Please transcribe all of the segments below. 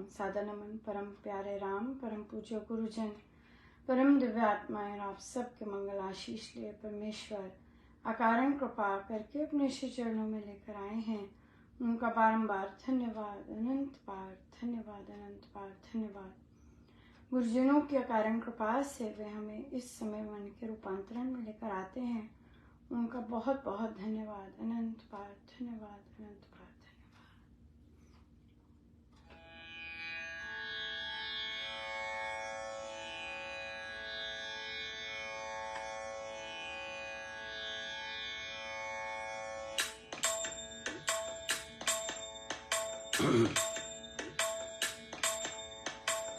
प्रणाम सादा नमन परम प्यारे राम, परम पूज्य गुरुजन, परम दिव्य आत्माएं और आप सबके मंगल आशीष लिए परमेश्वर अकारण कृपा करके अपने श्री चरणों में लेकर आए हैं। उनका बारंबार धन्यवाद, अनंत बार धन्यवाद, अनंत बार धन्यवाद। गुरुजनों की अकारण कृपा से वे हमें इस समय मन के रूपांतरण में लेकर आते हैं। उनका बहुत बहुत धन्यवाद, अनंत बार धन्यवाद, अनंत बार धन्यवाद।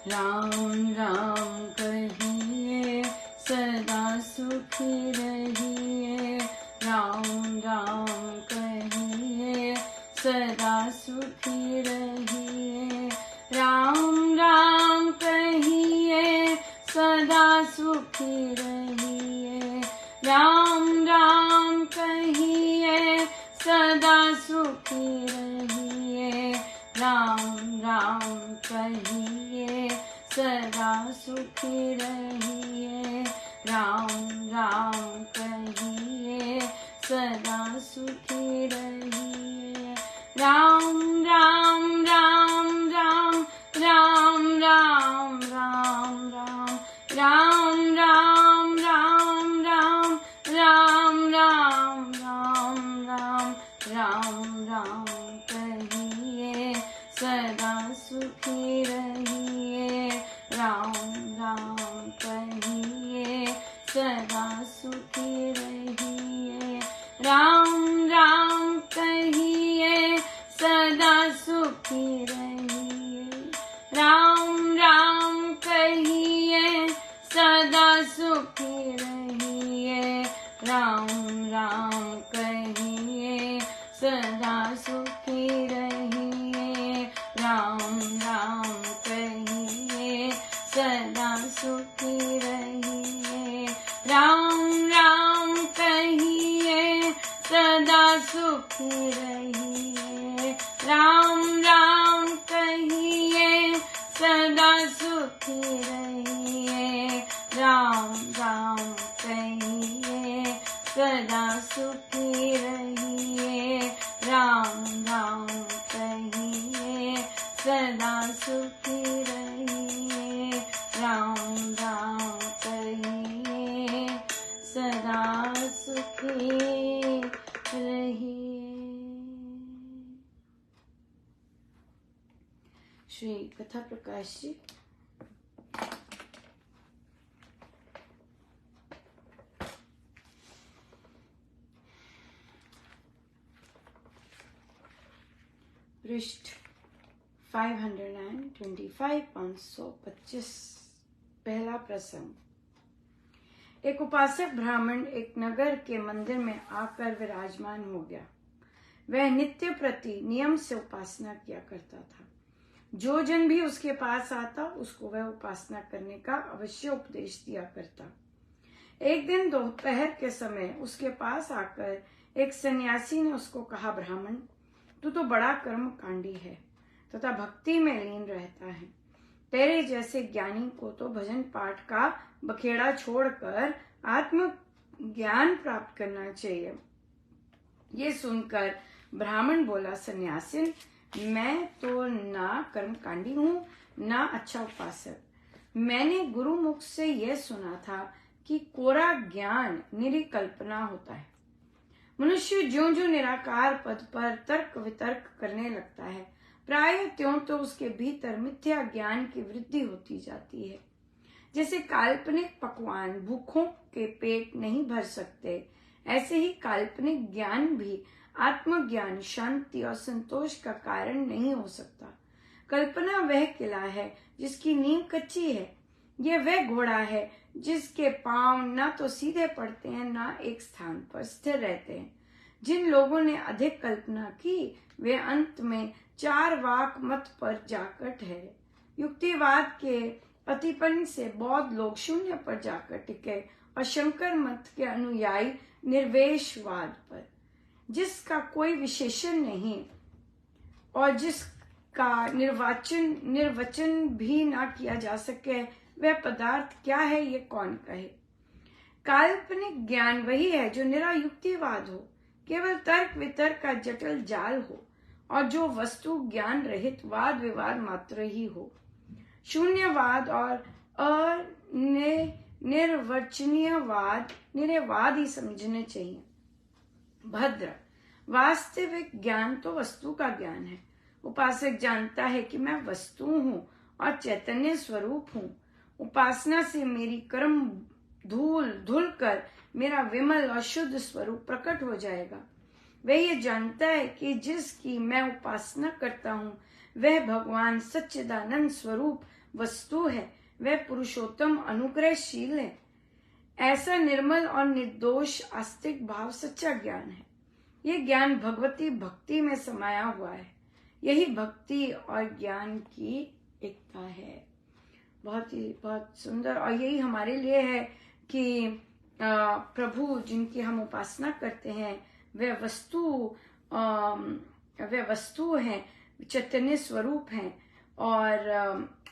राम राम कहिए सदा सुखी रहिए, राम राम कहिए सदा सुखी रहिए, राम राम कहिए सदा सुखी रहिए, राम राम कहिए सदा सुखी रहिए, राम राम कहिए सदा सुखी रहिए, राम राम कहिए सदा सुखी रहिए, राम राम राम राम राम राम राम राम राम राम राम राम राम राम राम राम राम राम कहिए सदा सुखी रहिए, राम राम कहिए सदा सुखी रहिए, राम राम कहिए सदा सुखी रहिए, राम राम कहिए सदा सुखी रहिए, राम राम कहिए सदा सुखी रहिए, राम राम कहिए सदा सुखी रहिए, राम राम कहिए सदा सुखी रहिए, राम राम कहिए सदा सुखी रहिए, राम राम कहिए सदा सुखी रहिए, राम राम कहिए सदा सुखी रहिए, राम राम कहिए सदा सुखी रहिए। श्री कथा प्रकाश जी। पृष्ठ 525 525। पहला प्रसंग। एक उपासक ब्राह्मण एक नगर के मंदिर में आकर विराजमान हो गया। वह नित्य प्रति नियम से उपासना किया करता था। जो जन भी उसके पास आता उसको वह उपासना करने का अवश्य उपदेश दिया करता। एक दिन दोपहर के समय उसके पास आकर एक सन्यासी ने उसको कहा, ब्राह्मण, तू तो बड़ा कर्मकांडी है तथा भक्ति में लीन रहता है। तेरे जैसे ज्ञानी को तो भजन पाठ का बखेड़ा छोड़कर आत्म ज्ञान प्राप्त करना चाहिए। ये सुनकर ब्राह्मण बोला, सन्यासी, मैं तो ना कर्मकांडी हूँ ना अच्छा उपासक। मैंने गुरु मुख से यह सुना था कि कोरा ज्ञान निरी कल्पना होता है। मनुष्य ज्यों ज्यों निराकार पद पर तर्क वितर्क करने लगता है, प्राय त्यों तो उसके भीतर मिथ्या ज्ञान की वृद्धि होती जाती है। जैसे काल्पनिक पकवान भूखों के पेट नहीं भर सकते, ऐसे ही काल्पनिक ज्ञान भी आत्मज्ञान, शांति और संतोष का कारण नहीं हो सकता। कल्पना वह किला है जिसकी नींव कच्ची है। यह वह घोड़ा है जिसके पांव ना तो सीधे पड़ते हैं ना एक स्थान पर स्थिर रहते हैं। जिन लोगों ने अधिक कल्पना की वे अंत में चार वाक मत पर जाकर ठहरे। युक्तिवाद के पतिपन से बौद्ध लोग शून्य पर जाकर टिके और शंकर मत के अनुयायी निर्वेशवाद पर, जिसका कोई विशेषण नहीं और का निर्वचन भी ना किया जा सके, वह पदार्थ क्या है ये कौन कहे। काल्पनिक ज्ञान वही है जो निरायुक्तिवाद हो, केवल तर्क वितर्क का जटिल जाल हो, और जो वस्तु ज्ञान रहित वाद विवाद मात्र ही हो। शून्यवाद और निर्वचनीयवाद निरवाद ही समझने चाहिए। भद्र वास्तविक ज्ञान तो वस्तु का ज्ञान है। उपासक जानता है कि मैं वस्तु हूँ और चैतन्य स्वरूप हूँ। उपासना से मेरी कर्म धुल कर मेरा विमल और शुद्ध स्वरूप प्रकट हो जाएगा। वह ये जानता है कि जिसकी मैं उपासना करता हूँ वह भगवान सच्चिदानंद स्वरूप वस्तु है, वह पुरुषोत्तम अनुग्रहशील है। ऐसा निर्मल और निर्दोष आस्तिक भाव सच्चा ज्ञान है। यह ज्ञान भगवती भक्ति में समाया हुआ है। यही भक्ति और ज्ञान की एकता है। बहुत सुंदर। और यही हमारे लिए है कि प्रभु जिनकी हम उपासना करते हैं वे वस्तु हैं, चैतन्य स्वरूप हैं।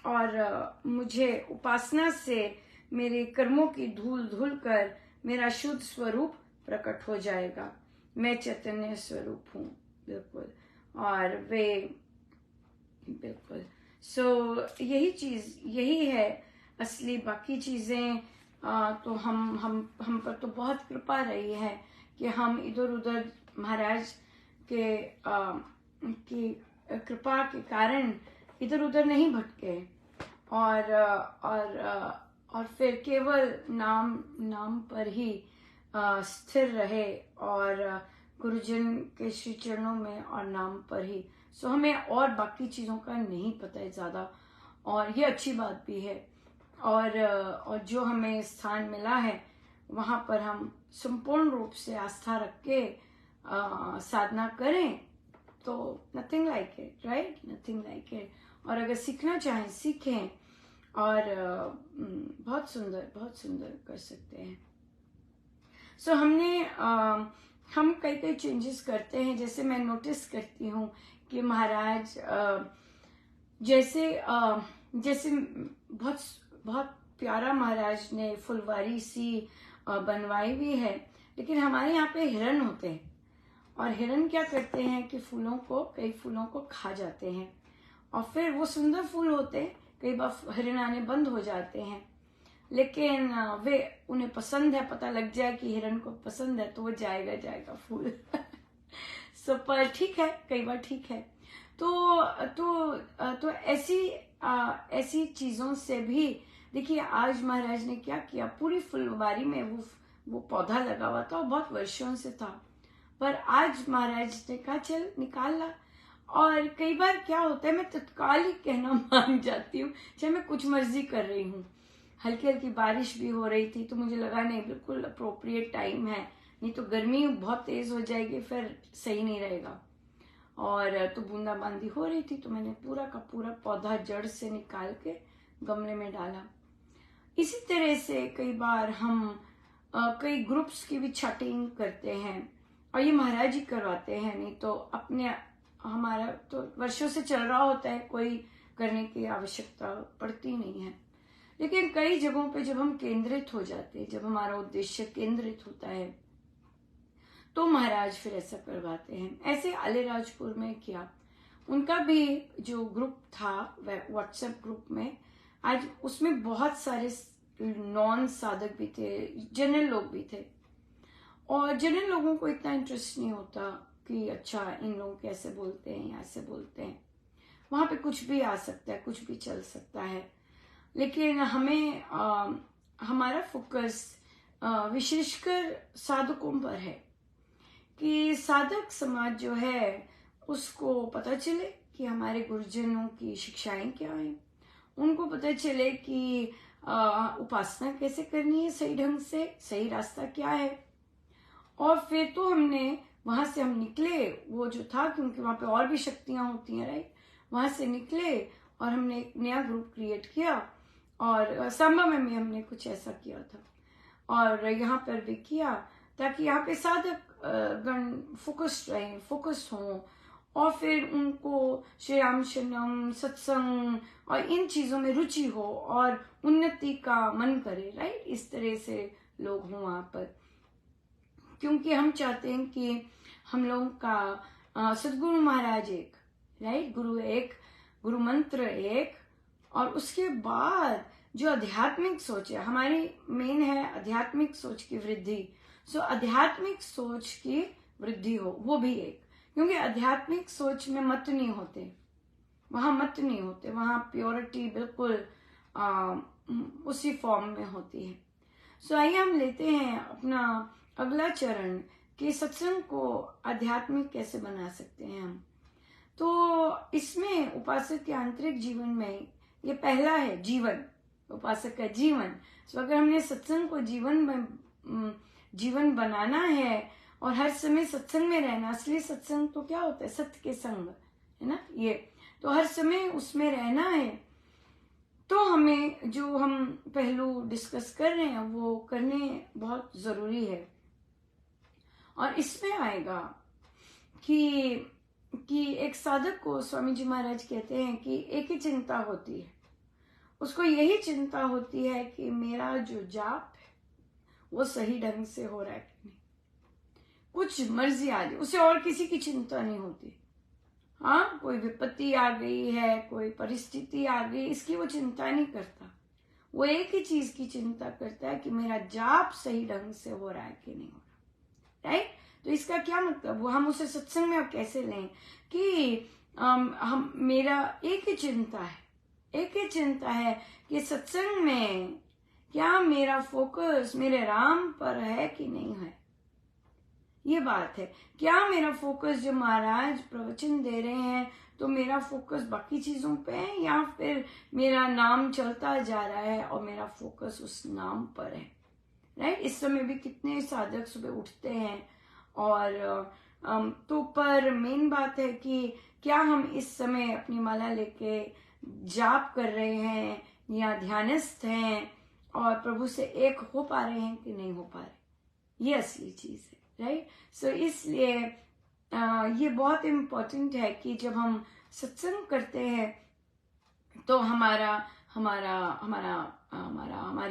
और मुझे उपासना से मेरे कर्मों की धूल धुल कर मेरा शुद्ध स्वरूप प्रकट हो जाएगा। मैं चैतन्य स्वरूप हूँ, बिल्कुल। और वे बिल्कुल यही है असली। बाकी चीजें तो हम पर तो बहुत कृपा रही है कि हम इधर उधर महाराज के की कृपा के कारण इधर उधर नहीं भटके, और फिर केवल नाम पर ही स्थिर रहे, और गुरुजन के श्री चरणों में और नाम पर ही। सो हमें और बाकी चीजों का नहीं पता है ज्यादा, और ये अच्छी बात भी है। और जो हमें स्थान मिला है वहां पर हम संपूर्ण रूप से आस्था रख के साधना करें तो nothing like it, right, nothing like it. और अगर सीखना चाहें सीखें, और बहुत सुंदर कर सकते हैं। सो हम कई चेंजेस करते हैं। जैसे मैं नोटिस करती हूँ कि महाराज जैसे बहुत प्यारा महाराज ने फुलवारी सी बनवाई भी है, लेकिन हमारे यहाँ पे हिरन होते हैं, और हिरन क्या करते हैं कि कई फूलों को खा जाते हैं, और फिर वो सुंदर फूल होते हैं, कई बार हिरन आने बंद हो जाते हैं। लेकिन उन्हें पसंद है, पता लग जाए कि हिरन को पसंद है तो वो जाएगा फूल। सो पर ठीक है, कई बार ठीक है। तो ऐसी चीजों से भी देखिए, आज महाराज ने क्या किया, पूरी फुलवारी में वो पौधा लगा हुआ था और बहुत वर्षों से था, पर आज महाराज ने कहा चल निकाल ला। और कई बार क्या होता है, मैं तत्काल ही कहना मान जाती हूँ, चाहे मैं कुछ मर्जी कर रही हूँ। हल्की हल्की बारिश भी हो रही थी तो मुझे लगा नहीं, बिल्कुल अप्रोप्रिएट टाइम है, नहीं तो गर्मी बहुत तेज हो जाएगी, फिर सही नहीं रहेगा। और तो बूंदाबांदी हो रही थी, तो मैंने पूरा का पूरा पौधा जड़ से निकाल के गमले में डाला। इसी तरह से कई बार हम कई ग्रुप्स की भी छटिंग करते हैं, और ये महाराज ही करवाते हैं, नहीं तो हमारा तो वर्षों से चल रहा होता है, कोई करने की आवश्यकता पड़ती नहीं है। लेकिन कई जगहों पे जब हम केंद्रित हो जाते हैं, जब हमारा उद्देश्य केंद्रित होता है, तो महाराज फिर ऐसा करवाते हैं। ऐसे अलीराजपुर में किया, उनका भी जो ग्रुप था व्हाट्सएप ग्रुप में, आज उसमें बहुत सारे नॉन साधक भी थे, जनरल लोग भी थे, और जनरल लोगों को इतना इंटरेस्ट नहीं होता कि अच्छा इन लोग कैसे बोलते हैं या ऐसे बोलते हैं। वहां पे कुछ भी आ सकता है, कुछ भी चल सकता है। लेकिन हमें हमारा फोकस विशेषकर साधकों पर है कि साधक समाज जो है उसको पता चले कि हमारे गुरुजनों की शिक्षाएं क्या हैं, उनको पता चले कि उपासना कैसे करनी है सही ढंग से, सही रास्ता क्या है। और फिर तो हमने वहां से हम निकले, वो जो था, क्योंकि वहां पे और भी शक्तियां होती हैं, राइट, वहां से निकले और हमने एक नया ग्रुप क्रिएट किया, और सांबा में भी हमने कुछ ऐसा किया था, और यहाँ पर भी किया, ताकि यहाँ पे साधक गण फोकस्ड हों और फिर उनको श्री राम शरणम, सत्संग और इन चीजों में रुचि हो और उन्नति का मन करे, राइट। इस तरह से लोग हों वहां पर, क्योंकि हम चाहते हैं कि हम लोगों का सदगुरु महाराज एक, राइट, गुरु एक, गुरु मंत्र एक, और उसके बाद जो आध्यात्मिक सोच है हमारी मेन है आध्यात्मिक सोच की वृद्धि। सो आध्यात्मिक सोच की वृद्धि हो, वो भी एक, क्योंकि आध्यात्मिक सोच में मत नहीं होते, वहां मत नहीं होते, वहां प्योरिटी बिल्कुल उसी फॉर्म में होती है। सो आइए हम लेते हैं अपना अगला चरण कि सत्संग को आध्यात्मिक कैसे बना सकते हैं हम। तो इसमें उपासक के आंतरिक जीवन में ये पहला है जीवन, उपासक का जीवन। तो अगर हमने सत्संग को जीवन बनाना है और हर समय सत्संग में रहना, असली सत्संग तो क्या होता है, सत्य के संग, है ना, ये तो हर समय उसमें रहना है, तो हमें जो हम पहलू डिस्कस कर रहे हैं वो करने बहुत जरूरी है। और इसमें आएगा कि एक साधक को स्वामी जी महाराज कहते हैं कि एक ही चिंता होती है, उसको यही चिंता होती है कि मेरा जो जाप है वो सही ढंग से हो रहा है कि नहीं, कुछ मर्जी आ जाए, उसे और किसी की चिंता नहीं होती। हाँ, कोई विपत्ति आ गई है, कोई परिस्थिति आ गई, इसकी वो चिंता नहीं करता, वो एक ही चीज की चिंता करता है कि मेरा जाप सही ढंग से हो रहा है कि नहीं हो रहा, राइट। तो इसका क्या मतलब, वो हम उसे सत्संग में अब कैसे लें कि हम मेरा एक ही चिंता है, एक ही चिंता है कि सत्संग में क्या मेरा फोकस मेरे राम पर है कि नहीं है, ये बात है। क्या मेरा फोकस जो महाराज प्रवचन दे रहे हैं तो मेरा फोकस बाकी चीजों पे है, या फिर मेरा नाम चलता जा रहा है और मेरा फोकस उस नाम पर है, राइट। इस समय भी कितने साधक सुबह उठते हैं और तो पर मेन बात है कि क्या हम इस समय अपनी माला लेके जाप कर रहे हैं या ध्यानस्थ हैं और प्रभु से एक हो पा रहे हैं कि नहीं हो पा रहे, ये असली चीज है, राइट। सो इसलिए ये बहुत इम्पोर्टेंट है कि जब हम सत्संग करते हैं तो हमारी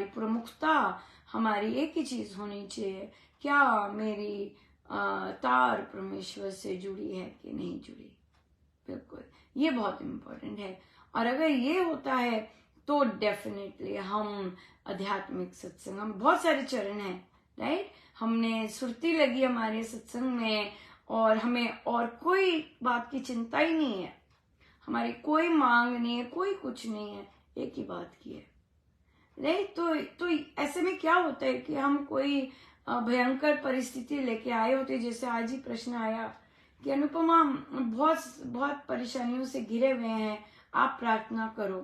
प्रमुखता हमारी एक ही चीज होनी चाहिए, क्या मेरी तार परमेश्वर से जुड़ी है कि नहीं जुड़ी, बिल्कुल ये बहुत इम्पोर्टेंट है। और अगर ये होता है तो डेफिनेटली हम आध्यात्मिक सत्संग, हम बहुत सारे चरण हैं, राइट, हमने सुरती लगी हमारे सत्संग में और हमें और कोई बात की चिंता ही नहीं है, हमारी कोई मांग नहीं है, कोई कुछ नहीं है, एक ही बात की है, राइट। तो ऐसे में क्या होता है कि हम कोई भयंकर परिस्थिति लेके आए होते, जैसे आज ही प्रश्न आया कि अनुपमा बहुत बहुत परेशानियों से घिरे हुए हैं, आप प्रार्थना करो।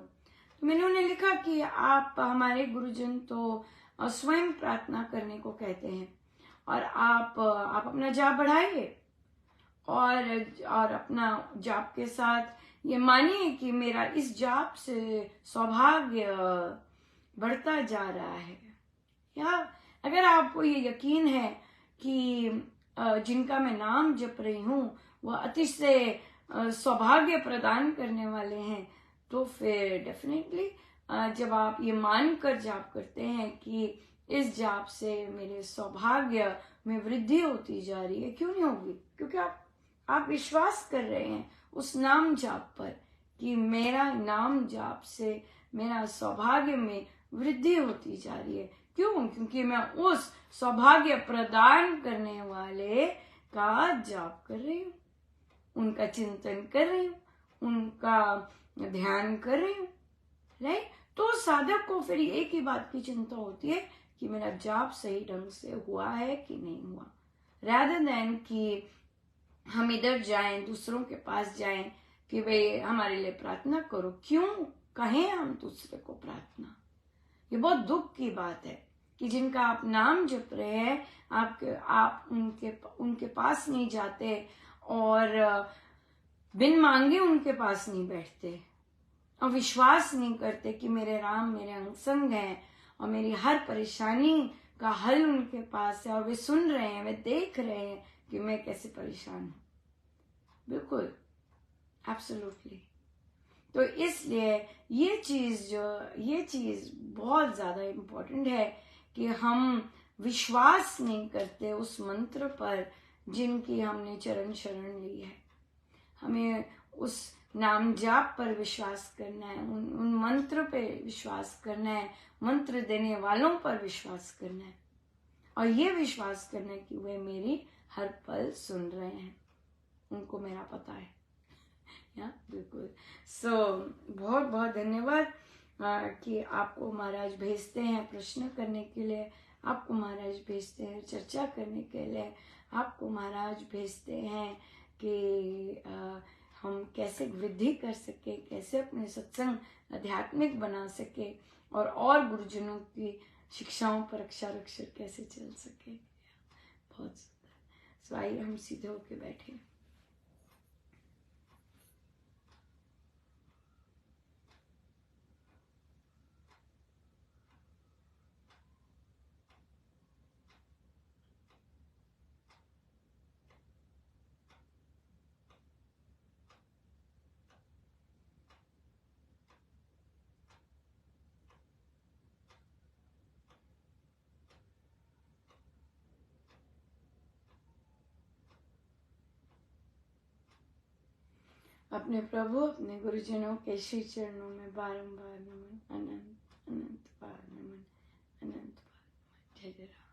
तो मैंने उन्हें लिखा कि आप, हमारे गुरुजन तो स्वयं प्रार्थना करने को कहते हैं, और आप अपना जाप बढ़ाइए और अपना जाप के साथ ये मानिए कि मेरा इस जाप से सौभाग्य बढ़ता जा रहा है। या अगर आपको ये यकीन है कि जिनका मैं नाम जप रही हूँ वह अतिशय सौभाग्य प्रदान करने वाले हैं, तो फिर डेफिनेटली जब आप ये मानकर जाप करते हैं कि इस जाप से मेरे सौभाग्य में वृद्धि होती जा रही है, क्यों नहीं होगी, क्योंकि आप विश्वास कर रहे हैं उस नाम जाप पर कि मेरा नाम जाप से मेरा सौभाग्य में वृद्धि होती जा रही है। क्यों? क्योंकि मैं उस सौभाग्य प्रदान करने वाले का जाप कर रही हूँ, उनका चिंतन कर रही हूँ, उनका ध्यान कर रही हूँ, राइट। तो साधक को फिर एक ही बात की चिंता होती है कि मेरा जाप सही ढंग से हुआ है कि नहीं हुआ, rather than कि हम इधर जाएं, दूसरों के पास जाएं कि भाई हमारे लिए प्रार्थना करो। क्यों कहें हम दूसरे को प्रार्थना, ये बहुत दुख की बात है कि जिनका आप नाम जप रहे हैं आप उनके पास नहीं जाते और बिन मांगे उनके पास नहीं बैठते और विश्वास नहीं करते कि मेरे राम मेरे अंगसंग हैं और मेरी हर परेशानी का हल उनके पास है और वे सुन रहे हैं, वे देख रहे हैं कि मैं कैसे परेशान हूं। बिल्कुल एब्सोल्युटली। तो इसलिए ये चीज बहुत ज्यादा इम्पोर्टेंट है कि हम विश्वास नहीं करते उस मंत्र पर जिनकी हमने चरण शरण ली है। हमें उस नाम जाप पर विश्वास करना है, उन मंत्र पे विश्वास करना है, मंत्र देने वालों पर विश्वास करना है, और ये विश्वास करना है कि वे मेरी हर पल सुन रहे हैं, उनको मेरा पता है। या बिल्कुल। सो बहुत बहुत धन्यवाद कि आपको महाराज भेजते हैं प्रश्न करने के लिए, आपको महाराज भेजते हैं चर्चा करने के लिए, आपको महाराज भेजते हैं कि हम कैसे वृद्धि कर सके, कैसे अपने सत्संग आध्यात्मिक बना सके, और गुरुजनों की शिक्षाओं पर अक्षर कैसे चल सके। बहुत सुंदर। सो आइए हम सीधे होके बैठे। अपने प्रभु अपने गुरुजनों के श्री चरणों में बारंबार नमन, अनंत अनंत बार नमन, अनंत बार नमन। जय जय राम।